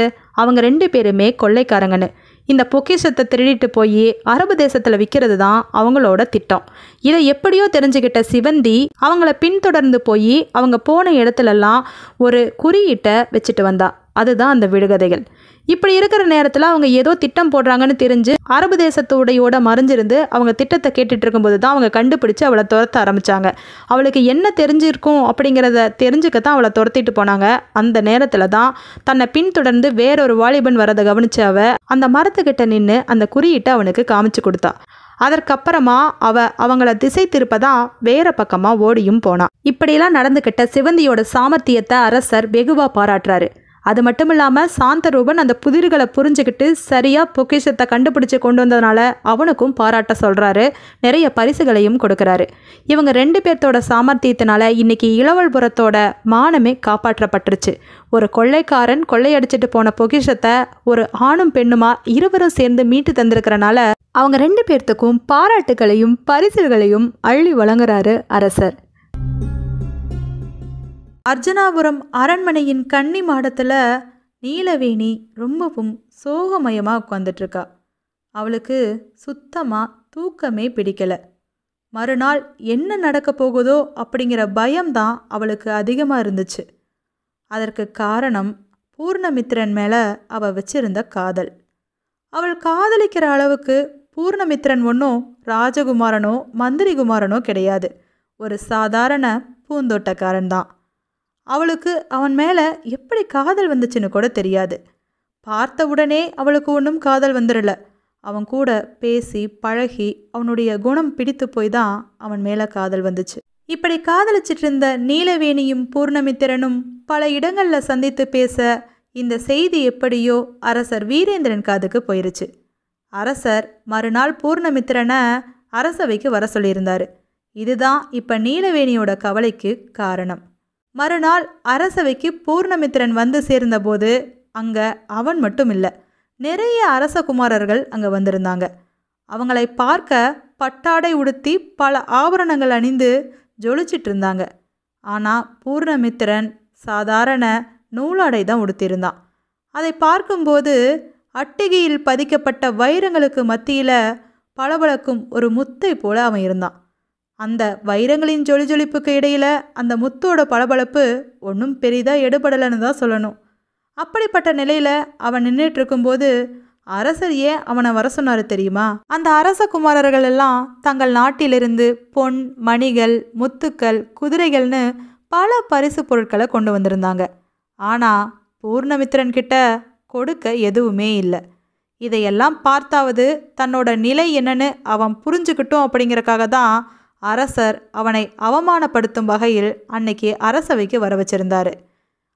அவங்க 2 பேருமே கொள்ளைக்காரங்கன்னு. இந்த பொக்கிஷத்தை திருடிட்டு போய் அரபு தேசத்தில் விற்கிறது தான் அவங்களோட திட்டம். இதை எப்படியோ தெரிஞ்சுக்கிட்ட சிவந்தி அவங்கள பின்தொடர்ந்து போய் அவங்க போன இடத்துலலாம் ஒரு குறியீட்டை வச்சுட்டு வந்தா. அதுதான் அந்த விடுகதைகள். இப்படி இருக்கிற நேரத்தில் அவங்க ஏதோ திட்டம் போடுறாங்கன்னு தெரிஞ்சு அரபு தேசத்து உடையோட மறைஞ்சிருந்து அவங்க திட்டத்தை கேட்டுட்டு இருக்கும்போது தான் அவங்க கண்டுபிடிச்சு அவளை துரத்த ஆரம்பித்தாங்க. அவளுக்கு என்ன தெரிஞ்சிருக்கும் அப்படிங்கிறத தெரிஞ்சுக்கத்தான் அவளை துரத்திட்டு போனாங்க. அந்த நேரத்தில் தான் தன்னை பின்தொடர்ந்து வேறொரு வாலிபன் வரதை கவனிச்சு அந்த மரத்துக்கிட்ட நின்று அந்த குறியீட்டை அவனுக்கு காமிச்சு கொடுத்தா. அதற்கப்புறமா அவங்கள திசை திருப்பதான் வேற பக்கமாக ஓடியும் போனான். இப்படியெல்லாம் நடந்துக்கிட்ட சிவந்தியோட சாமர்த்தியத்தை அரசர் வெகுவாக பாராட்டுறாரு. அது மட்டும் இல்லாமல் சாந்தரூபன் அந்த புதிர்களை புரிஞ்சுக்கிட்டு சரியாக பொக்கிஷத்தை கண்டுபிடிச்சு கொண்டு வந்ததுனால அவனுக்கும் பாராட்ட சொல்கிறாரு. நிறைய பரிசுகளையும் கொடுக்குறாரு. இவங்க 2 பேர்த்தோட சாமர்த்தியத்தினால இன்னைக்கு இளவல்புரத்தோட மானமே காப்பாற்றப்பட்டுருச்சு. ஒரு கொள்ளைக்காரன் கொள்ளையடிச்சிட்டு போன பொக்கிஷத்தை ஒரு ஆணும் பெண்ணுமா இருவரும் சேர்ந்து மீட்டு தந்திருக்கிறனால அவங்க 2 பேர்த்துக்கும் பாராட்டுகளையும் பரிசுகளையும் அள்ளி வழங்குறாரு அரசர். அர்ஜுனாபுரம் அரண்மனையின் கன்னி மாடத்தில் நீலவேணி ரொம்பவும் சோகமயமாக உட்காந்துட்ருக்கா. அவளுக்கு சுத்தமாக தூக்கமே பிடிக்கலை. மறுநாள் என்ன நடக்க போகுதோ அப்படிங்கிற பயம்தான் அவளுக்கு அதிகமாக இருந்துச்சு. அதற்கு காரணம் பூர்ணமித்திரன் மேலே அவள் வச்சிருந்த காதல். அவள் காதலிக்கிற அளவுக்கு பூர்ணமித்திரன் ஒன்றும் ராஜகுமாரனோ மந்திரிகுமாரனோ கிடையாது. ஒரு சாதாரண பூந்தோட்டக்காரன் தான். அவளுக்கு அவன் மேலே எப்படி காதல் வந்துச்சுன்னு கூட தெரியாது. பார்த்த உடனே அவளுக்கு ஒன்றும் காதல் வந்துடல. அவன் கூட பேசி பழகி அவனுடைய குணம் பிடித்து போய் தான் அவன் மேலே காதல் வந்துச்சு. இப்படி காதலிச்சிட்டு இருந்த நீலவேணியும் பூர்ணமித்திரனும் பல இடங்களில் சந்தித்து பேச இந்த செய்தி எப்படியோ அரசர் வீரேந்திரன் காதுக்கு போயிருச்சு. அரசர் மறுநாள் பூர்ணமித்திரனை அரசவைக்கு வர சொல்லியிருந்தார். இதுதான் இப்போ நீலவேணியோட கவலைக்கு காரணம். மறுநாள் அரசவைக்கு பூர்ணமித்திரன் வந்து சேர்ந்தபோது அங்கே அவன் மட்டும் இல்லை, நிறைய அரசகுமாரர்கள் அங்கே வந்திருந்தாங்க. அவங்களை பார்க்க பட்டாடை உடுத்தி பல ஆபரணங்கள் அணிந்து ஜொலிச்சிட்டு இருந்தாங்க. ஆனால் பூர்ணமித்திரன் சாதாரண நூலாடை தான் உடுத்தியிருந்தான். அதை பார்க்கும்போது அட்டிகையில் பதிக்கப்பட்ட வைரங்களுக்கு மத்தியில் பளபளக்கும் ஒரு முத்தை போல அவன் இருந்தான். அந்த வைரங்களின் ஜொலிஜொலிப்புக்கு இடையில் அந்த முத்தோட பளபளப்பு ஒன்றும் பெரிதாக எடுபடலைன்னு தான் சொல்லணும். அப்படிப்பட்ட நிலையில் அவன் நின்றுட்டு இருக்கும்போது அரசர் ஏன் அவனை வர சொன்னாரு தெரியுமா? அந்த அரச குமாரர்கள் எல்லாம் தங்கள் நாட்டிலிருந்து பொன், மணிகள், முத்துக்கள், குதிரைகள்னு பல பரிசு பொருட்களை கொண்டு வந்திருந்தாங்க. ஆனால் பூர்ணமித்திரன் கிட்ட கொடுக்க எதுவுமே இல்லை. இதையெல்லாம் பார்த்தாவது தன்னோட நிலை என்னன்னு அவன் புரிஞ்சுக்கிட்டோம் அப்படிங்கிறக்காக தான் அரசர் அவனை அவமானப்படுத்தும் வகையில் அன்னைக்கு அரசவைக்கு வர வச்சிருந்தாரு.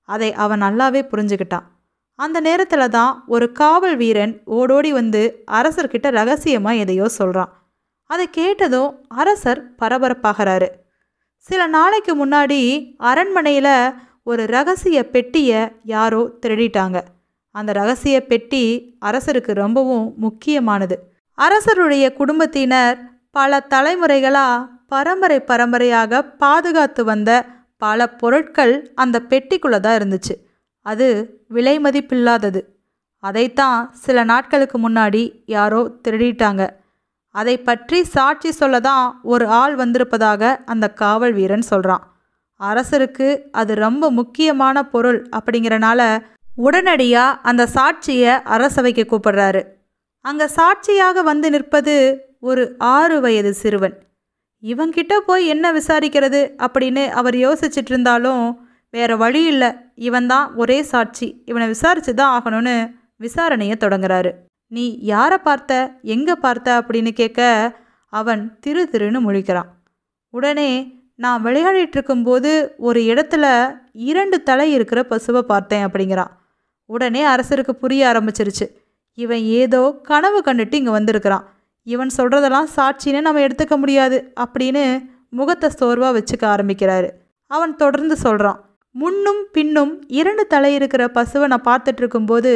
அதை அவன் நல்லாவே புரிஞ்சுக்கிட்டான். அந்த நேரத்தில் தான் ஒரு காவல் வீரன் ஓடோடி வந்து அரசர்கிட்ட ரகசியமாக எதையோ சொல்கிறான். அதை கேட்டதும் அரசர் பரபரப்பாகிறாரு. சில நாளைக்கு முன்னாடி அரண்மனையில் ஒரு ரகசிய பெட்டியை யாரோ திருடிட்டாங்க. அந்த ரகசிய பெட்டி அரசருக்கு ரொம்பவும் முக்கியமானது. அரசருடைய குடும்பத்தினர் பல தலைமுறைகளாக பரம்பரையாக பாதுகாத்து வந்த பல பொருட்கள் அந்த பெட்டிக்குள்ளே தான் இருந்துச்சு. அது விலை மதிப்பில்லாதது. அதைத்தான் சில நாட்களுக்கு முன்னாடி யாரோ திருடிட்டாங்க. அதை பற்றி சாட்சி சொல்ல தான் ஒரு ஆள் வந்திருப்பதாக அந்த காவல் வீரன் சொல்கிறான். அரசருக்கு அது ரொம்ப முக்கியமான பொருள் அப்படிங்கிறனால உடனடியாக அந்த சாட்சியை அரசவைக்கு கூப்பிடுறாரு. அங்கே சாட்சியாக வந்து நிற்பது ஒரு 6 வயது சிறுவன். இவன்கிட்ட போய் என்ன விசாரிக்கிறது அப்படின்னு அவர் யோசிச்சுட்டு இருந்தாலும் வேறு வழி இல்லை, இவன் தான் ஒரே சாட்சி, இவனை விசாரித்து தான் ஆகணும்னு விசாரணையை தொடங்குறாரு. நீ யாரை பார்த்த, எங்கே பார்த்த அப்படின்னு கேட்க அவன் திருன்னு முழிக்கிறான். உடனே நான் விளையாடிட்டு இருக்கும்போது ஒரு இடத்துல 2 தலை இருக்கிற பசுவை பார்த்தேன் அப்படிங்கிறான். உடனே அரசருக்கு புரிய ஆரம்பிச்சிருச்சு. இவன் ஏதோ கனவு கண்டுட்டு இங்கே வந்திருக்கிறான், இவன் சொல்கிறதெல்லாம் சாட்சின்னு நம்ம எடுத்துக்க முடியாது அப்படின்னு முகத்தை சோர்வாக வச்சுக்க ஆரம்பிக்கிறாரு. அவன் தொடர்ந்து சொல்கிறான், முன்னும் பின்னும் 2 தலை இருக்கிற பசுவை நான் பார்த்துட்டு இருக்கும்போது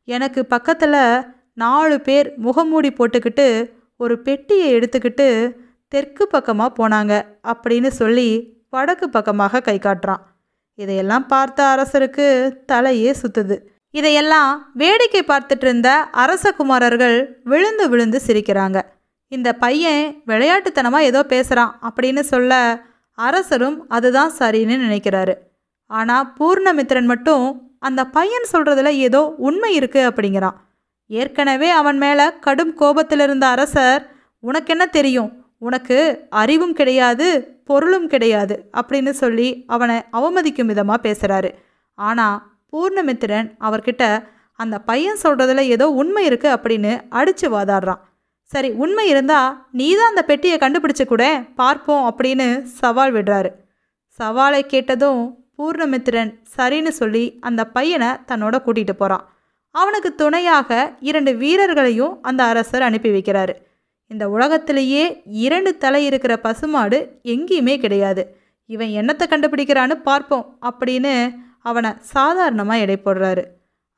எனக்கு பக்கத்தில் 4 பேர் முகமூடி போட்டுக்கிட்டு ஒரு பெட்டியை எடுத்துக்கிட்டு தெற்கு பக்கமாக போனாங்க அப்படின்னு சொல்லி வடக்கு பக்கமாக கை காட்டுறான். இதையெல்லாம் பார்த்த அரசருக்கு தலையே சுத்துது. இதையெல்லாம் வேடிக்கை பார்த்துட்டு இருந்த அரசகுமாரர்கள் விழுந்து விழுந்து சிரிக்கிறாங்க. இந்த பையன் விளையாட்டுத்தனமாக ஏதோ பேசுகிறான் அப்படின்னு சொல்ல அரசரும் அதுதான் சரின்னு நினைக்கிறாரு. ஆனால் பூர்ணமித்திரன் மட்டும் அந்த பையன் சொல்கிறதுல ஏதோ உண்மை இருக்குது அப்படிங்கிறான். ஏற்கனவே அவன் மேலே கடும் கோபத்தில் இருந்த அரசர், உனக்கு என்ன தெரியும், உனக்கு அறிவும் கிடையாது பொருளும் கிடையாது அப்படின்னு சொல்லி அவனை அவமதிக்கும் விதமாக பேசுகிறாரு. ஆனால் பூர்ணமித்திரன் அவர்கிட்ட அந்த பையன் சொல்கிறதுல ஏதோ உண்மை இருக்குது அப்படின்னு அடித்து வாதாடுறான். சரி, உண்மை இருந்தால் நீ தான் அந்த பெட்டியை கண்டுபிடிச்சு கூட பார்ப்போம் அப்படின்னு சவால் விடுறாரு. சவாலை கேட்டதும் பூர்ணமித்திரன் சரின்னு சொல்லி அந்த பையனை தன்னோட கூட்டிகிட்டு போகிறான். அவனுக்கு துணையாக 2 வீரர்களையும் அந்த அரசர் அனுப்பி வைக்கிறாரு. இந்த உலகத்திலேயே 2 தலை இருக்கிற பசுமாடு எங்கேயுமே கிடையாது, இவன் என்னத்தை கண்டுபிடிக்கிறான்னு பார்ப்போம் அப்படின்னு அவனை சாதாரணமாக எடை போடுறாரு.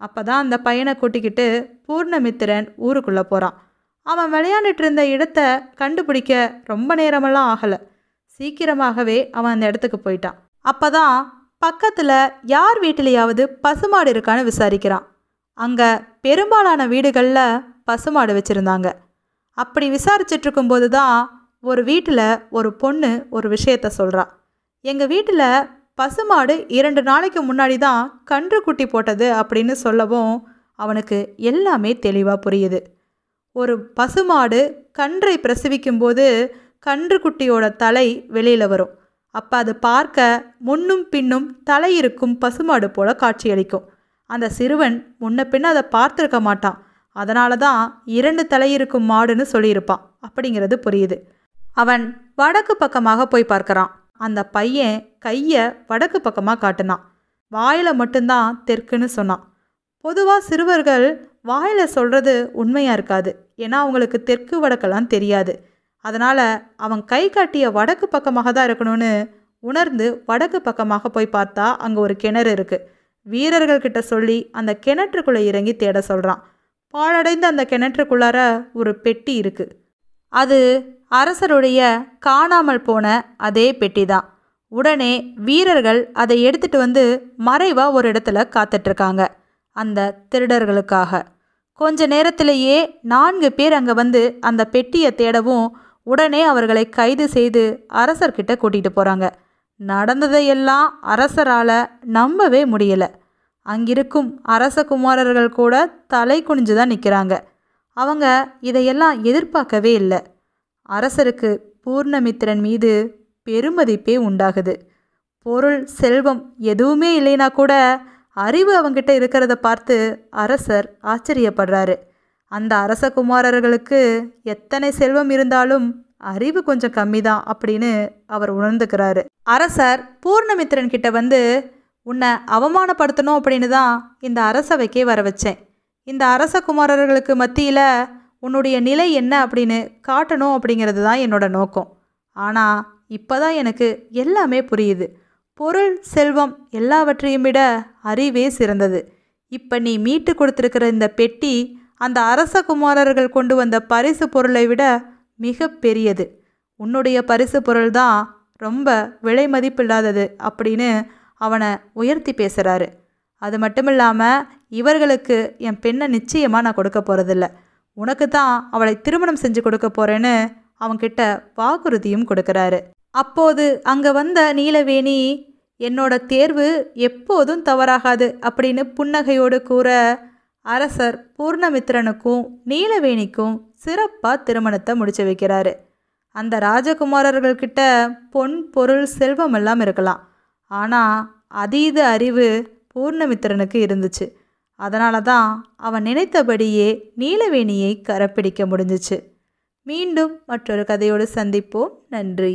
அப்போ தான் அந்த பையனை கூட்டிக்கிட்டு பூர்ணமித்திரன் ஊருக்குள்ளே போகிறான். அவன் விளையாண்டுட்டு இருந்த இடத்த கண்டுபிடிக்க ரொம்ப நேரமெல்லாம் ஆகலை. சீக்கிரமாகவே அவன் அந்த இடத்துக்கு போயிட்டான். அப்போ தான் பக்கத்தில் யார் வீட்டிலையாவது பசுமாடு இருக்கான்னு விசாரிக்கிறான். அங்கே பெரும்பாலான வீடுகளில் பசுமாடு வச்சுருந்தாங்க. அப்படி விசாரிச்சுட்டு இருக்கும்போது தான் ஒரு வீட்டில் ஒரு பொண்ணு ஒரு விஷயத்த சொல்கிறா. எங்கள் வீட்டில் பசுமாடு 2 நாளைக்கு முன்னாடி தான் கன்று குட்டி போட்டது அப்படின்னு சொல்லவும் அவனுக்கு எல்லாமே தெளிவாக புரியுது. ஒரு பசுமாடு கன்றை பிரசவிக்கும்போது கன்று குட்டியோட தலை வெளியில் வரும். அப்போ அது பார்க்க முன்னும் பின்னும் தலை இருக்கும் பசுமாடு போல காட்சியளிக்கும். அந்த சிறுவன் முன்ன பின்ன அதை பார்த்துருக்க மாட்டான், அதனால தான் 2 தலை இருக்கும் மாடுன்னு சொல்லியிருப்பான் அப்படிங்கிறது புரியுது. அவன் வடக்கு பக்கமாக போய் பார்க்குறான். அந்த பையன் கையை வடக்கு பக்கமாக காட்டினான். வாயில் மட்டும்தான் தெற்குன்னு சொன்னான். பொதுவாக சிறுவர்கள் வாயில் சொல்கிறது உண்மையாக இருக்காது, ஏன்னா அவங்களுக்கு தெற்கு வடக்கெல்லாம் தெரியாது. அதனால் அவன் கை காட்டிய வடக்கு பக்கமாக தான் இருக்கணும்னு உணர்ந்து வடக்கு பக்கமாக போய் பார்த்தா அங்கே ஒரு கிணறு இருக்குது. வீரர்கள்கிட்ட சொல்லி அந்த கிணற்றுக்குள்ளே இறங்கி தேட சொல்கிறான். பாழடைந்த அந்த கிணற்றுக்குள்ளார ஒரு பெட்டி இருக்குது. அது அரசருடைய காணாமல் போன அதே பெட்டி தான். உடனே வீரர்கள் அதை எடுத்துகிட்டு வந்து மறைவாக ஒரு இடத்துல காத்துட்ருக்காங்க அந்த திருடர்களுக்காக. கொஞ்ச நேரத்திலேயே 4 பேர் அங்கே வந்து அந்த பெட்டியை தேடவும் உடனே அவர்களை கைது செய்து அரசர்கிட்ட கூட்டிகிட்டு போகிறாங்க. நடந்ததையெல்லாம் அரசரால் நம்பவே முடியலை. அங்கிருக்கும் அரச குமாரர்கள் கூட தலை குனிஞ்சு தான் நிற்கிறாங்க. அவங்க இதையெல்லாம் எதிர்பார்க்கவே இல்லை. அரசருக்கு பூர்ணமித்திரன் மீது பெருமதிப்பே உண்டாகுது. பொருள் செல்வம் எதுவுமே இல்லைனா கூட அறிவு அவங்கிட்ட இருக்கிறத பார்த்து அரசர் ஆச்சரியப்படுறாரு. அந்த அரச குமாரர்களுக்கு எத்தனை செல்வம் இருந்தாலும் அறிவு கொஞ்சம் கம்மி தான் அப்படின்னு அவர் உணர்ந்துக்கிறாரு. அரசர் பூர்ணமித்திரன் கிட்ட வந்து, உன்னை அவமானப்படுத்தணும் அப்படின்னு தான் இந்த அரசவைக்கே வர வச்சேன். இந்த அரச குமாரர்களுக்கு மத்தியில் உன்னுடைய நிலை என்ன அப்படின்னு காட்டணும் அப்படிங்கிறது தான் என்னோட நோக்கம். ஆனால் இப்போ தான் எனக்கு எல்லாமே புரியுது. பொருள் செல்வம் எல்லாவற்றையும் விட அறிவே சிறந்தது. இப்போ நீ மீட்டு கொடுத்துருக்கிற இந்த பெட்டி அந்த அரச குமாரர்கள் கொண்டு வந்த பரிசு பொருளை விட மிக பெரியது. உன்னுடைய பரிசு பொருள் தான் ரொம்ப விலை மதிப்பில்லாதது அப்படின்னு அவனை உயர்த்தி பேசுகிறாரு. அது மட்டும் இல்லாமல் இவர்களுக்கு என் பெண்ணை நிச்சயமாக நான் கொடுக்க போகிறதில்ல, உனக்கு தான் அவளை திருமணம் செஞ்சு கொடுக்க போகிறேன்னு அவன்கிட்ட வாக்குறுதியும் கொடுக்குறாரு. அப்போது அங்கே வந்த நீலவேணி, என்னோட தேர்வு எப்போதும் தவறாகாது அப்படின்னு புன்னகையோடு கூற, அரசர் பூர்ணமித்திரனுக்கும் நீலவேணிக்கும் சிறப்பாக திருமணத்தை முடிச்சு வைக்கிறாரு. அந்த ராஜகுமாரர்கள்கிட்ட பொன் பொருள் செல்வம் எல்லாம் இருக்கலாம், ஆனால் அதீத அறிவு பூர்ணமித்திரனுக்கு இருந்துச்சு. அதனால தான் அவன் நினைத்தபடியே நீலவேணியை கரப்பிடிக்க முடிஞ்சிச்சு. மீண்டும் மற்றொரு கதையோடு சந்திப்போம். நன்றி.